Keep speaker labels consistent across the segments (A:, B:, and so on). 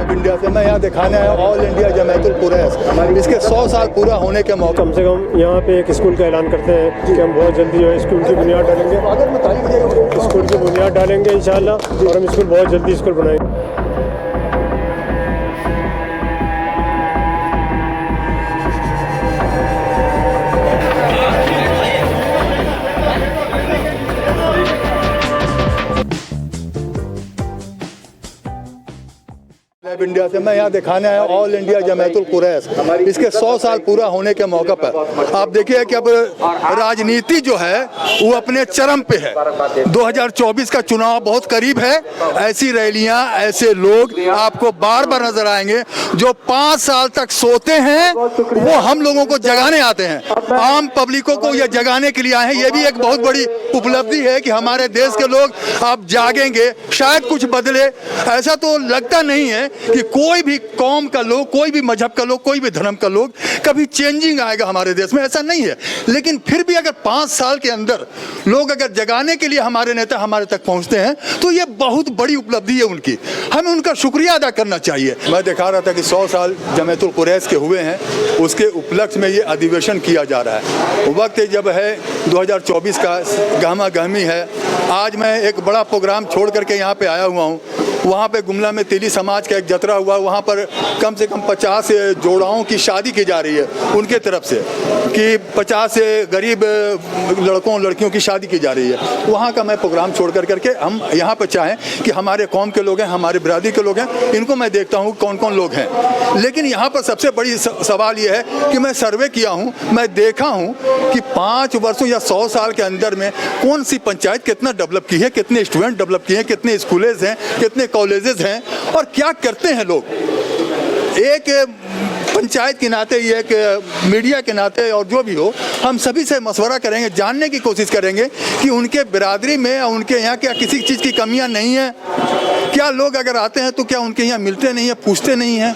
A: Lab India से मैं यहाँ दिखाने आया ऑल इंडिया जमायतुल कुरैश, इसके 100 साल पूरा होने के मौके
B: कम से कम यहाँ पे एक स्कूल का ऐलान करते हैं कि हम बहुत जल्दी जो है स्कूल की बुनियाद डालेंगे, स्कूल की बुनियाद डालेंगे इंशाल्लाह, और हम स्कूल बहुत जल्दी स्कूल बनाएंगे।
A: लैब इंडिया से मैं यहाँ दिखाने आया ऑल इंडिया जमायतुल कुरैश, इसके 100 साल पूरा होने के मौके पर आप देखिए कि अब राजनीति जो है वो अपने चरम पे है। 2024 का चुनाव बहुत करीब है। ऐसी रैलियां, ऐसे लोग आपको बार बार नजर आएंगे जो 5 साल तक सोते हैं, वो हम लोगों को जगाने आते हैं। आम पब्लिकों को ये जगाने के लिए आए हैं। ये भी एक बहुत बड़ी उपलब्धि है कि हमारे देश के लोग अब जागेंगे, शायद कुछ बदले। ऐसा तो लगता नहीं है कि कोई भी कौम का लोग, कोई भी मजहब का लोग, कोई भी धर्म का लोग कभी चेंजिंग आएगा हमारे देश में, ऐसा नहीं है। लेकिन फिर भी अगर 5 साल के अंदर लोग अगर जगाने के लिए हमारे नेता हमारे तक पहुंचते हैं तो ये बहुत बड़ी उपलब्धि है उनकी, हमें उनका शुक्रिया अदा करना चाहिए। मैं दिखा रहा था कि 100 साल जमायतुल कुरैश के हुए हैं, उसके उपलक्ष्य में ये अधिवेशन किया जा रहा है। वक्त जब है 2024 का, गहमा गहमी है। आज मैं एक बड़ा प्रोग्राम छोड़ करके यहाँ पे आया हुआ हूँ। वहाँ पे गुमला में तेली समाज का एक जतरा हुआ, वहाँ पर कम से कम 50 जोड़ाओं की शादी की जा रही है उनके तरफ से, कि 50 गरीब लड़कों लड़कियों की शादी की जा रही है। वहाँ का मैं प्रोग्राम छोड़ करके हम यहाँ पर चाहें कि हमारे कौम के लोग हैं, हमारे बिरादरी के लोग हैं, इनको मैं देखता हूँ कौन कौन लोग हैं। लेकिन यहाँ पर सबसे बड़ी सवाल ये है कि मैं सर्वे किया हूँ, मैं देखा हूँ कि 5 वर्षों या 100 साल के अंदर में कौन सी पंचायत कितना डेवलप की है, कितने स्टूडेंट डेवलप किए हैं, कितने स्कूलेज हैं, कितने कॉलेजेस हैं और क्या करते हैं लोग। एक पंचायत के नाते, एक मीडिया के नाते और जो भी हो, हम सभी से मशवरा करेंगे, जानने की कोशिश करेंगे कि उनके बिरादरी में, उनके यहाँ क्या किसी चीज़ की कमियां नहीं है क्या। लोग अगर आते हैं तो क्या उनके यहाँ मिलते नहीं है, पूछते नहीं हैं।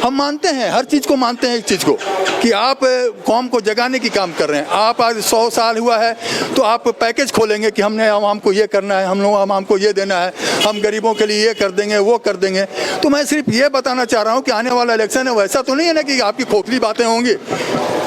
A: हम मानते हैं, हर चीज़ को मानते हैं, इस चीज़ को कि आप कौम को जगाने की काम कर रहे हैं। आप आज 100 साल हुआ है तो आप पैकेज खोलेंगे कि हमने हमको ये करना है, हम लोग हमको ये देना है, हम गरीबों के लिए ये कर देंगे, वो कर देंगे। तो मैं सिर्फ ये बताना चाह रहा हूँ कि आने वाला इलेक्शन है, वैसा तो नहीं है ना कि आपकी खोखली बातें होंगी।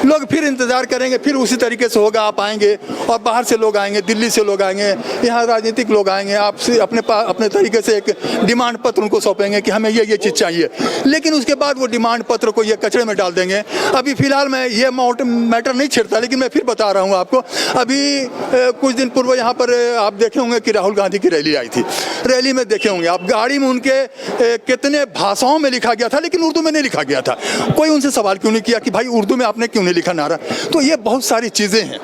A: लोग फिर इंतज़ार करेंगे, फिर उसी तरीके से होगा। आप आएंगे और बाहर से लोग आएंगे, दिल्ली से लोग आएंगे, यहाँ राजनीतिक लोग आएंगे, आपसे अपने तरीके से एक डिमांड पत्र उनको सौंपेंगे कि हमें ये चीज़ चाहिए। लेकिन उसके बाद वो डिमांड पत्र को ये कचरे में डाल देंगे। अभी फिलहाल मैं ये मैटर नहीं छेड़ता, लेकिन मैं फिर बता रहा हूँ आपको। अभी कुछ दिन पूर्व यहाँ पर आप देखे होंगे कि राहुल गांधी की रैली आई थी। रैली में देखे होंगे आप, गाड़ी में उनके कितने भाषाओं में लिखा गया था, लेकिन उर्दू में नहीं लिखा गया था। कोई उनसे सवाल क्यों नहीं किया कि भाई उर्दू में आपने क्यों नहीं लिखा नारा। तो ये बहुत सारी चीज़ें हैं।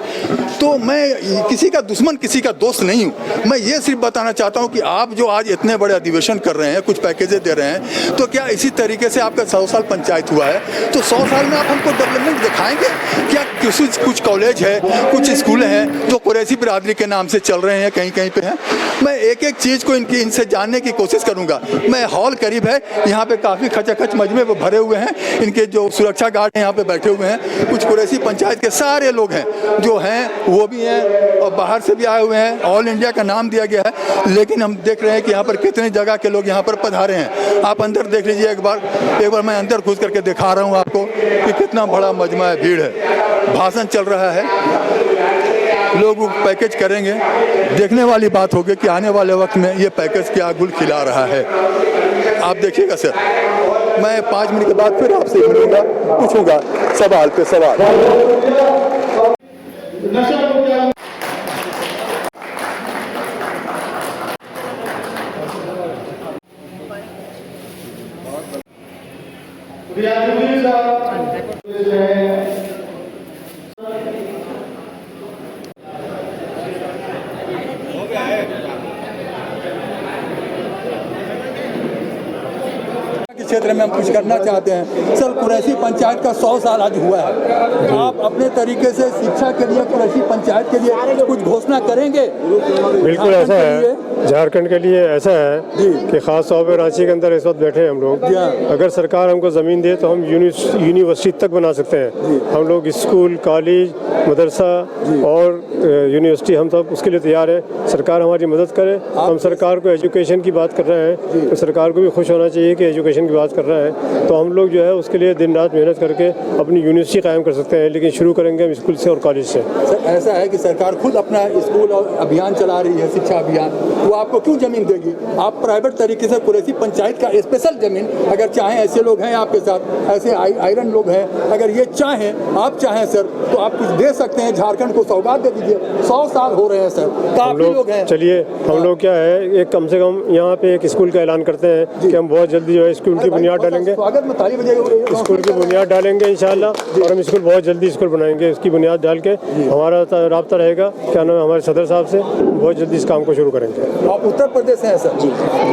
A: तो मैं किसी का दुश्मन, किसी का दोस्त नहीं हूँ। मैं ये सिर्फ बताना चाहता हूँ कि आप जो आज इतने बड़े अधिवेशन कर रहे हैं, कुछ पैकेजेस दे रहे हैं, तो क्या इसी तरीके से आपका 100 साल पंचायत हुआ है तो 100 साल में आप हमको डेवलपमेंट दिखाएंगे क्या? कुछ कॉलेज है, कुछ स्कूल हैं जो कुरैशी बिरादरी के नाम से चल रहे हैं, कहीं कहीं पे हैं। मैं एक एक चीज़ को इनसे जानने की कोशिश करूँगा। मैं हॉल करीब है, यहाँ पे काफ़ी खचाखच मजमे भरे हुए हैं, इनके जो सुरक्षा गार्ड हैं यहाँ पे बैठे हुए हैं। कुछ कुरैशी पंचायत के सारे लोग हैं जो हैं, वो भी हैं और बाहर से भी आए हुए हैं। ऑल इंडिया का नाम दिया गया है, लेकिन हम देख रहे हैं कि यहाँ पर कितने जगह के लोग यहाँ पर पधारे हैं। आप अंदर देख लीजिए एक बार मैं अंदर घुस करके दिखा रहा हूँ आपको कि कितना बड़ा मजमा है, भीड़ है, भाषण चल रहा है, लोग पैकेज करेंगे। देखने वाली बात होगी कि आने वाले वक्त में ये पैकेज क्या गुल खिला रहा है। आप देखिएगा सर, मैं 5 मिनट के बाद फिर आपसे मिलूंगा, पूछूंगा सवाल पे सवाल। क्षेत्र में हम कुछ करना चाहते हैं। सर, कुरैशी पंचायत का 100 साल आज हुआ है। आप अपने तरीके से शिक्षा के लिए, कुरैशी पंचायत के लिए कुछ घोषणा करेंगे?
B: बिल्कुल ऐसा है, झारखंड के लिए ऐसा है कि खास तौर पर रांची के अंदर इस वक्त बैठे हैं हम लोग। अगर सरकार हमको ज़मीन दे तो हम यूनिवर्सिटी तक बना सकते हैं। हम लोग स्कूल, कॉलेज मदरसा और यूनिवर्सिटी हम सब उसके लिए तैयार हैं। सरकार हमारी मदद करे। हम सरकार को एजुकेशन की बात कर रहे हैं तो सरकार को भी खुश होना चाहिए कि एजुकेशन की बात कर रहे हैं, तो हम लोग जो है उसके लिए दिन रात मेहनत करके अपनी यूनिवर्सिटी कायम कर सकते हैं, लेकिन शुरू करेंगे हम स्कूल से और कॉलेज से।
A: सर ऐसा है कि सरकार खुद अपना स्कूल और अभियान चला रही है, शिक्षा अभियान, वो आपको क्यों ज़मीन देगी? आप प्राइवेट तरीके से कुरैशी पंचायत का स्पेशल ज़मीन अगर चाहें, ऐसे लोग हैं आपके साथ, ऐसे आयरन लोग हैं, अगर ये चाहें, आप चाहें सर तो आप कुछ दे सकते हैं, झारखंड को सौगात दे दीजिए। 100 साल हो रहे हैं सर, काफ़ी लोग हैं।
B: चलिए हम लोग क्या है, एक कम से कम यहाँ पे एक स्कूल का ऐलान करते हैं कि हम बहुत जल्दी जो है स्कूल की बुनियाद डालेंगे।
A: स्वागत में ताली बजाइए।
B: स्कूल की बुनियाद डालेंगे इंशाल्लाह, और हम स्कूल बहुत जल्दी स्कूल बनाएंगे। उसकी बुनियाद डाल के हमारा राब्ता रहेगा, क्या नाम है, हमारे सदर साहब से, बहुत जल्दी इस काम को शुरू करेंगे।
A: आप उत्तर प्रदेश से हैं सर,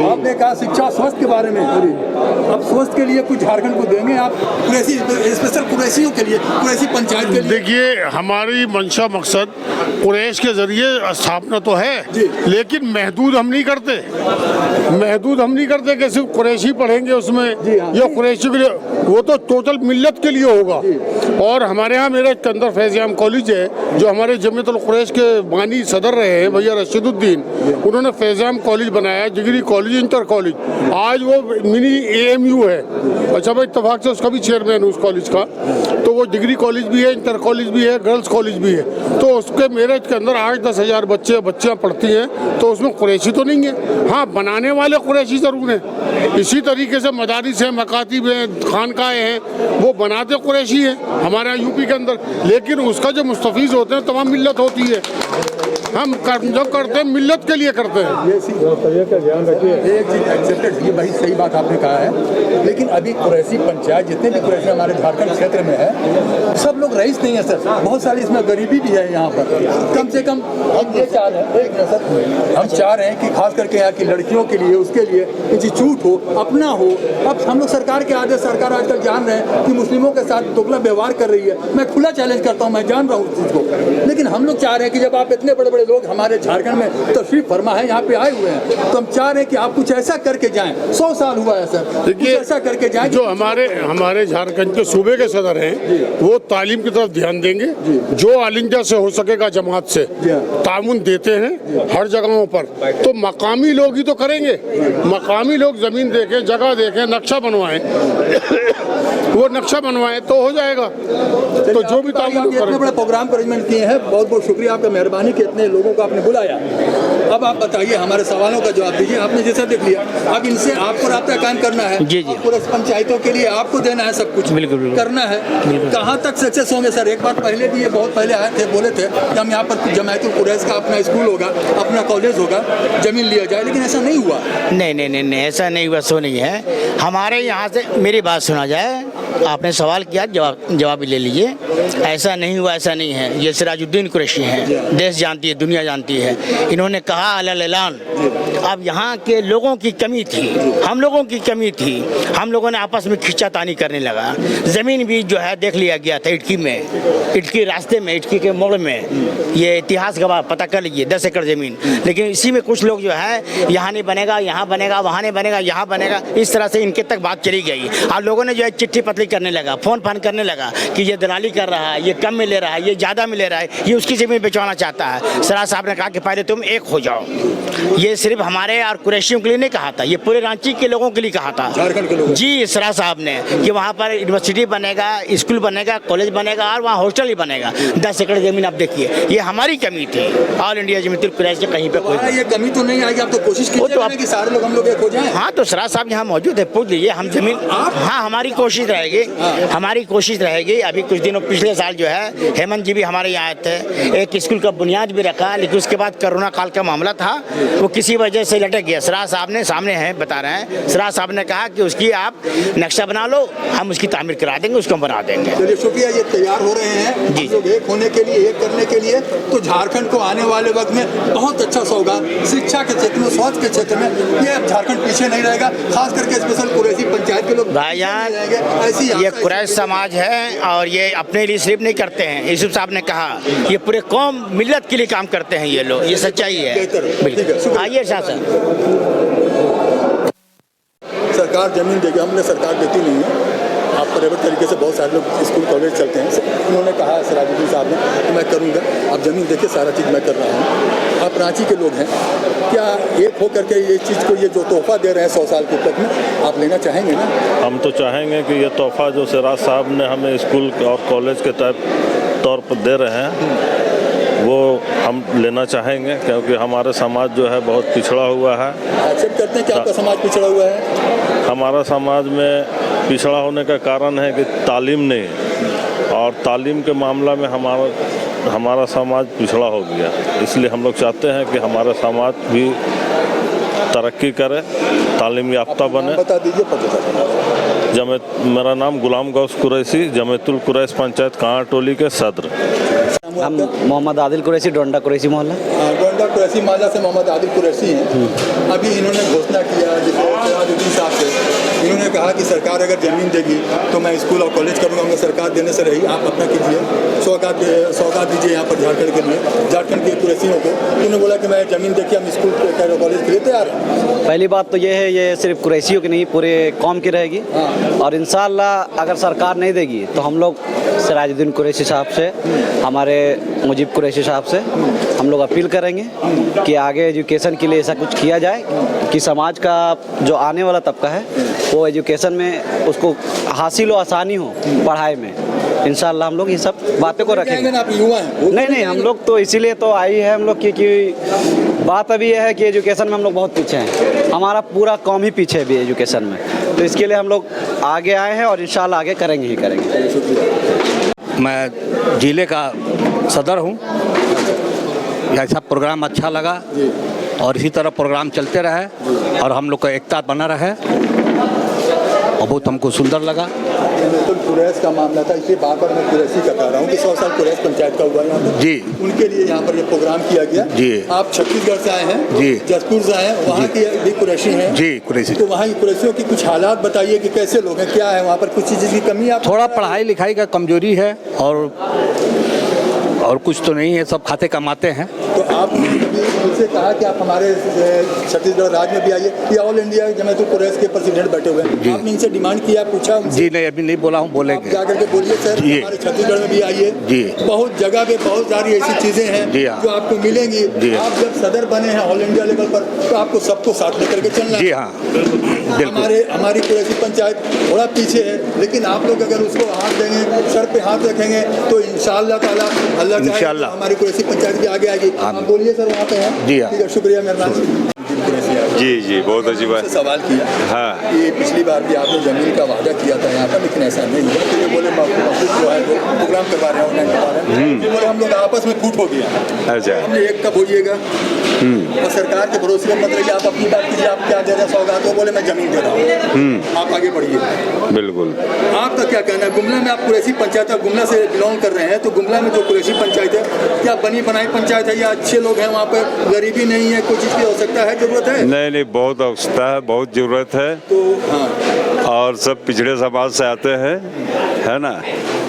A: आपने कहा शिक्षा स्वास्थ्य के बारे में, अब स्वास्थ्य के लिए कुछ झारखंड को देंगे आप, कुरैशी स्पेशल कुरैशियों के लिए, कुरैशी पंचायत के लिए?
C: देखिए, हमारी मंशा मकसद कुरैश के जरिए स्थापना तो है, लेकिन महदूद हम नहीं करते। महदूद हम नहीं करते कि सिर्फ कुरैशी पढ़ेंगे उसमें या कुरैशी के लिए, वो तो टोटल मिल्लत के लिए होगा। और हमारे यहाँ मेरठ के अंदर फैज़-ए-आम कॉलेज है, जो हमारे जमीयतुल कुरैश के बानी सदर रहे हैं भैया रशीदुद्दीन, उन्होंने फैज़-ए-आम कॉलेज बनाया, डिग्री कॉलेज, इंटर कॉलेज। आज वो मिनी AMU है। अच्छा भाई, इत्तेफाक से उसका भी चेयरमैन हूँ उस कॉलेज का। तो वो डिग्री कॉलेज भी है, इंटर कॉलेज भी है, गर्ल्स कॉलेज भी है। तो उसके मेरठ के अंदर 8-10 हज़ार बच्चियाँ पढ़ती हैं, तो उसमें कुरैशी तो नहीं है। हाँ, बनाने वाले कुरैशी ज़रूर हैं। इसी तरीके से मदारिस हैं, मकातिब हैं, खानकाएँ हैं, वो बनाते कुरैशी हैं हमारे यहाँ यूपी के अंदर, लेकिन उसका जो मुस्तफ़ीज़ होते हैं तमाम मिल्लत होती है। हम जो करते हैं मिल्लत के लिए करते हैं।
A: ये ध्यान रखिए, एक चीज़ एक्सेप्टेड, ये भाई सही बात आपने कहा है, लेकिन अभी कुरैशी पंचायत, जितने भी कुरैशी हमारे झारखंड क्षेत्र में है, सब लोग रईस नहीं है सर, बहुत सारी इसमें गरीबी भी है यहाँ पर। कम से कम हम ये चाह रहे हैं, एक मिनट सर, हम चाह रहे हैं कि खास करके यहाँ की लड़कियों के लिए, उसके लिए इंस्टीट्यूट हो, अपना हो। अब हम लोग सरकार के आदेश, सरकार आजकल जान रहे हैं कि मुस्लिमों के साथ दोगला व्यवहार कर रही है। मैं खुला चैलेंज करता हूँ, मैं जान रहा हूँ उस चीज़ को, लेकिन हम लोग चाह रहे हैं कि जब आप इतने बड़े बड़े लोग हमारे झारखंड में तशरीफ फरमा है, यहाँ पे आए हुए हैं, तो हम चाह रहे हैं कि आप कुछ ऐसा करके जाएं। 100 साल हुआ है सर, कुछ ऐसा करके जाएं।
C: जो हमारे झारखंड के सूबे के सदर हैं, वो तालीम की तरफ ध्यान देंगे, जो ऑल इंडिया से हो सकेगा जमात से ताउन देते हैं हर जगहों पर। तो मकामी लोग ही तो करेंगे, मकामी लोग जमीन देखें, जगह देखें, नक्शा बनवाएं, वो नक्शा बनवाएं तो हो जाएगा। तो जो भी ताउन
A: इतने बड़े प्रोग्राम का अरेंजमेंट किए हैं, बहुत बहुत शुक्रिया आपका, मेहरबानी कि इतने लोगों को आपने बुलाया। अब आप बताइए, हमारे सवालों का जवाब दीजिए। आपने जैसा देख लिया, अब इनसे आपको राब्ता कायम करना है।
D: जी जी,
A: पूरे पंचायतों के लिए आपको देना है, सब कुछ
D: बिल्कुल बिल्कुल
A: करना है। कहाँ तक सक्सेस होंगे सर? एक बार पहले भी ये बहुत पहले आए थे, बोले थे कि हम यहाँ पर जमायतुल कुरैश का अपना स्कूल होगा, अपना कॉलेज होगा, जमीन लिया जाए, लेकिन ऐसा नहीं हुआ।
D: नहीं, ऐसा नहीं हुआ, सो नहीं है। हमारे यहाँ से मेरी बात सुना जाए, आपने सवाल किया, जवाब भी ले लीजिए। ऐसा नहीं हुआ, ऐसा नहीं है। ये सिराजुद्दीन कुरैशी हैं, देश जानती है, दुनिया जानती है। इन्होंने कहा अलल ऐलान, अब यहाँ के लोगों की कमी थी, हम लोगों की कमी थी, हम लोगों ने आपस में खींचातानी करने लगा। ज़मीन भी जो है देख लिया गया था इटकी में, इटकी रास्ते में, इटकी के मोड़ में, ये इतिहास गवाह, पता कर लीजिए, 10 एकड़ ज़मीन। लेकिन इसी में कुछ लोग जो है यहाँ नहीं बनेगा, यहाँ बनेगा, वहाँ नहीं बनेगा, यहाँ बनेगा, इस तरह से इनके तक बात चली गई। और लोगों ने जो है चिट्ठी पतली करने लगा, फ़ोन फान करने लगा कि ये दलाली कर रहा है, ये कम में ले रहा है, ये ज़्यादा में ले रहा है, ये उसकी ज़मीन बेचवाना चाहता है। सरार साहब ने कहा कि पहले तुम एक हो जाओ। ये सिर्फ हमारे और कुरैशियों के लिए नहीं कहा था, ये पूरे रांची के लोगों के लिए कहा था,
A: झारखंड के लोग
D: जी, सरार साहब ने, कि वहाँ पर यूनिवर्सिटी बनेगा, स्कूल बनेगा, कॉलेज बनेगा और वहाँ हॉस्टल ही बनेगा। 10 एकड़ ज़मीन आप देखिए, ये हमारी कमी थी। ऑल इंडिया जमीयतुल कुरैश के कहीं पे कोई
A: ये कमी तो नहीं आएगी। आप तो कोशिश कीजिए कि सारे लोग हम लोग एक हो जाएं।
D: हाँ, तो सरार साहब यहाँ मौजूद है, पूछ लीजिए। हम जमीन, हाँ, हमारी कोशिश रहेगी, हमारी कोशिश रहेगी। अभी कुछ दिनों, पिछले साल जो है हेमंत जी भी हमारे यहाँ आए थे, एक स्कूल का बुनियाद भी रखा, लेकिन उसके बाद कोरोना काल का मामला था, वो किसी वजह से लटक गया। सरार साहब ने सामने हैं, बता रहे हैं, सरार साहब ने कहा कि उसकी आप नक्शा बना लो, हम उसकी तामीर करा देंगे, उसको बना देंगे।
A: चलिए शुक्रिया, ये तैयार हो रहे हैं जी, लोग एक होने के लिए, एक करने के लिए। तो झारखंड को आने वाले वक्त में बहुत अच्छा सौगात, शिक्षा के क्षेत्र में, स्वास्थ्य के क्षेत्र में, ये अब झारखंड पीछे नहीं रहेगा। खास करके स्पेशल कुरैशी पंचायत के लोग
D: भाईजान, ये कुरैश समाज है और ये अपने लिए सिर्फ नहीं करते हैं। यूसुफ साहब ने कहा ये पूरे कौम मिल्लत के लिए काम करते हैं ये लोग, ये सच्चाई है। बिल्कुल, आइए शासन।
A: सरकार जमीन देगी, हमने सरकार देती नहीं है। आप पर्याप्त तरीके से बहुत सारे लोग स्कूल कॉलेज चलते हैं, उन्होंने कहा सिराजुद्दीन साहब ने कि मैं करूँगा। आप ज़मीन देखिए, सारा चीज़ मैं कर रहा हूँ। आप रांची के लोग हैं, क्या एक हो करके ये चीज़ को, ये जो तोहफा दे रहे हैं 100 साल के उपलक्ष्य में, आप लेना चाहेंगे ना?
E: हम तो चाहेंगे कि ये तोहफा जो सिराज साहब ने हमें स्कूल और कॉलेज के तौर पर दे रहे हैं वो हम लेना चाहेंगे, क्योंकि हमारे समाज जो है बहुत पिछड़ा हुआ है।
A: एक्सेप्ट करते हैं कि आपका समाज पिछड़ा हुआ है?
E: हमारा समाज में पिछड़ा होने का कारण है कि तालीम नहीं, और तालीम के मामला में हमारा समाज पिछड़ा हो गया। इसलिए हम लोग चाहते हैं कि हमारा समाज भी तरक्की करे, तालीम याफ्ता बने।
A: बता दीजिए।
E: मेरा नाम गुलाम गौस कुरैशी, जमैतुल कुरैश पंचायत कांवर टोली के सदर।
F: हम मोहम्मद आदिल कुरैशी, डोंडा कुरैशी मोहल्ला।
A: डोंडा कुरैशी मोहल्ला से मोहम्मद आदिल कुरैशी हैं। अभी इन्होंने घोषणा किया सिराजुद्दीन साहब से, इन्होंने कहा कि सरकार अगर ज़मीन देगी तो मैं स्कूल और कॉलेज करूँगा, उन्हें सरकार देने से रही, आप अपना कीजिए, सौगात दीजिए यहाँ पर झारखंड के लिए, झारखंड के कुरैशियों को। उन्होंने बोला कि मैं ज़मीन देखिए, हम स्कूल कॉलेज के लिए तैयार हैं।
F: पहली बात तो ये है, ये सिर्फ कुरैशियों की नहीं, पूरे कौम की रहेगी। और इंशाअल्लाह अगर सरकार नहीं देगी तो हम लोग सिराजुद्दीन कुरैशी साहब से, हमारे मुजीब कुरैशी साहब से हम लोग अपील करेंगे कि आगे एजुकेशन के लिए ऐसा कुछ किया जाए कि समाज का जो आने वाला तबका है वो एजुकेशन में उसको हासिल हो, आसानी हो पढ़ाई में। इंशाअल्लाह हम लोग ये सब बातों को रखेंगे।
A: आप युवा हैं?
F: नहीं, हम लोग तो इसीलिए तो आई है हम लोग की बात अभी यह है कि एजुकेशन में हम लोग बहुत पीछे हैं, हमारा पूरा कौम ही पीछे है भी एजुकेशन में, तो इसके लिए हम लोग आगे आए हैं और इंशाअल्लाह आगे करेंगे ही करेंगे।
G: मैं जिले का सदर हूँ। ऐसा प्रोग्राम अच्छा लगा और इसी तरह प्रोग्राम चलते रहे और हम लोग का एकता बना रहे और बहुत हमको सुंदर लगा।
A: तो कुरैश का मामला था, इसलिए बार-बार मैं कुरैशी का कह रहा हूँ कि 100 साल कुरैश पंचायत का हुआ यहाँ पर।
G: जी।
A: उनके लिए यहाँ पर ये प्रोग्राम किया गया।
G: जी।
A: आप छत्तीसगढ़ से आए हैं?
G: जी।
A: जसपुर से आए हैं, वहाँ की भी कुरैशी हैं?
G: जी, कुरैशी।
A: तो वहाँ की कुरैशियों की कुछ हालात बताइए कि कैसे लोग हैं, क्या है वहाँ पर, कुछ चीज़ की कमी है?
G: थोड़ा पढ़ाई लिखाई का कमजोरी है और कुछ तो नहीं है, सब खाते कमाते हैं।
A: तो आपने उनसे कहा कि आप हमारे छत्तीसगढ़ राज्य में भी आइए, या ऑल इंडिया जमैतुल कुरैश के प्रेसिडेंट बैठे हुए हैं, आपने इनसे डिमांड किया, पूछा उनसे?
G: जी नहीं, अभी नहीं बोला हूँ, बोलेंगे।
A: जाकर के बोलिए सर हमारे छत्तीसगढ़ में भी आइए।
G: जी।
A: बहुत जगह पे बहुत सारी ऐसी चीजें हैं जो आपको मिलेंगी। आप जब सदर बने हैं ऑल इंडिया लेवल पर, तो आपको सबको साथ लेकर के चलना है।
G: जी हाँ,
A: हमारी कुरैशी पंचायत थोड़ा पीछे है, लेकिन आप लोग अगर उसको हाथ देंगे, सर पे हाथ रखेंगे, तो इंशाअल्लाह ताला अल्लाह चाहे हमारी कुरैशी पंचायत भी आगे आएगी। आप बोलिए सर वहाँ पे हैं?
G: जी हाँ।
A: ठीक है, शुक्रिया मेहरबानी।
H: जी, बहुत अच्छी बात।
A: सवाल किया
H: हाँ,
A: ये पिछली बार भी आपने जमीन का वादा किया था यहाँ पर, लेकिन ऐसा नहीं हुआ। तो ये बोले जो है प्रोग्राम करवा रहे हैं, ऑनलाइन करवा रहे हैं, बोले हम लोग आपस में फूट हो गया।
H: अच्छा।
A: हमने एक कब होइएगा और सरकार के भरोसे में मत रहिए, आप अपनी बात कीजिए, आप क्या दे रहे हैं सौगात? वो बोले मैं जमीन दे रहा हूँ, आप आगे बढ़िए।
H: बिल्कुल।
A: आपका क्या कहना है? गुमला में आप कुरैशी पंचायत, आप गुमला से बिलोंग कर रहे हैं, तो गुमला में जो कुरैशी पंचायत है, क्या बनी बनाई पंचायत है या अच्छे लोग हैं वहाँ पर, गरीबी नहीं है, कोई चीज़ की आवश्यकता है, जरूरत है?
H: नहीं, बहुत आवश्यकता है, बहुत ज़रूरत है।
A: तो हाँ,
H: और सब पिछड़े समाज से आते हैं, है ना।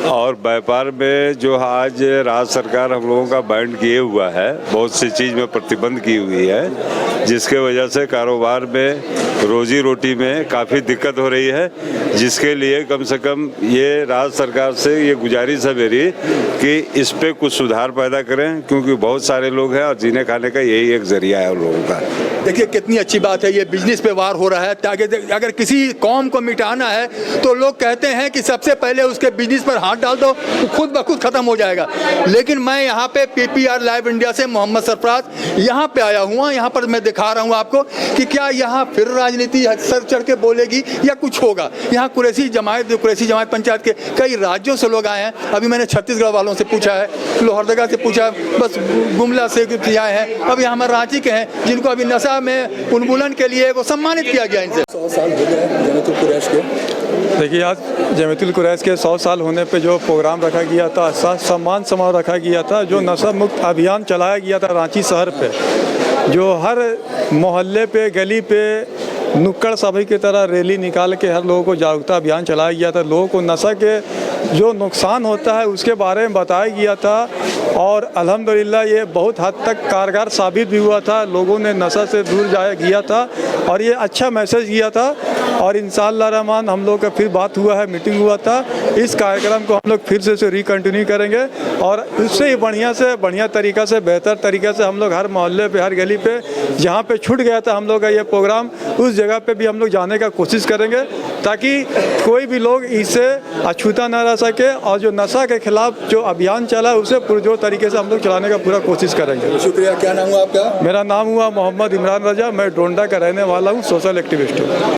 H: और व्यापार में जो आज राज्य सरकार हम लोगों का बैंड किए हुआ है, बहुत सी चीज़ में प्रतिबंध की हुई है, जिसके वजह से कारोबार में, रोजी रोटी में काफ़ी दिक्कत हो रही है, जिसके लिए कम से कम ये राज्य सरकार से ये गुजारिश है मेरी कि इस पे कुछ सुधार पैदा करें, क्योंकि बहुत सारे लोग हैं और जीने खाने का यही एक जरिया है उन लोगों का।
A: देखिए कितनी अच्छी बात है, ये बिजनेस पे वार हो रहा है, ताकि अगर किसी कौम को मिटाना है तो लोग कहते हैं कि सबसे पहले उसके बिजनेस पर हाथ डाल दो, तो खुद ब खुद खत्म हो जाएगा। लेकिन मैं यहाँ पे PPR लाइव इंडिया से मोहम्मद सरफराज यहाँ पे आया हुआ, यहाँ पर मैं दिखा रहा हूँ आपको कि क्या यहाँ फिर राजनीति सर चढ़ के बोलेगी या कुछ होगा। यहाँ कुरैशी जमात पंचायत के कई राज्यों से लोग आए हैं। अभी मैंने छत्तीसगढ़ वालों से पूछा है, लोहरदगा से पूछा, बस गुमला से आए हैं, अब यहाँ हमारे रांची के हैं जिनको अभी नशा में उन्मूलन के लिए वो सम्मानित किया गया। इनसे 100 साल हो गए जमैतुल कुरैश के।
B: देखिए आज जमैतुल कुरैश के 100 साल होने पे जो प्रोग्राम रखा गया था, सम्मान समारोह रखा गया था, जो नशा मुक्त अभियान चलाया गया था रांची शहर पे, जो हर मोहल्ले पे, गली पे नुक्कड़ सभा की तरह रैली निकाल के हर लोगों को जागरूकता अभियान चलाया गया था। लोगों को नशा के जो नुकसान होता है उसके बारे में बताया गया था और अल्हम्दुलिल्लाह ये बहुत हद तक कारगर साबित भी हुआ था। लोगों ने नशा से दूर गया था और ये अच्छा मैसेज दिया था
I: और इंशाअल्लाह रहमान हम लोग का फिर बात हुआ है, मीटिंग हुआ था। इस कार्यक्रम को हम लोग फिर से रिकंटिन्यू करेंगे और उससे ही बढ़िया तरीक़ा से, बेहतर तरीक़े से हम लोग हर मोहल्ले पे, हर गली पे जहाँ पे छूट गया था हम लोग का ये प्रोग्राम, उस जगह पे भी हम लोग जाने का कोशिश करेंगे ताकि कोई भी लोग इससे अछूता न रह सके। और जो नशा के खिलाफ जो अभियान चला है उसे पुरजोर तरीके से हम लोग चलाने का पूरा कोशिश करेंगे।
A: शुक्रिया। क्या नाम हुआ आपका?
I: मेरा नाम हुआ मोहम्मद इमरान रजा, मैं डोंडा का रहने वाला हूँ, सोशल एक्टिविस्ट हूँ।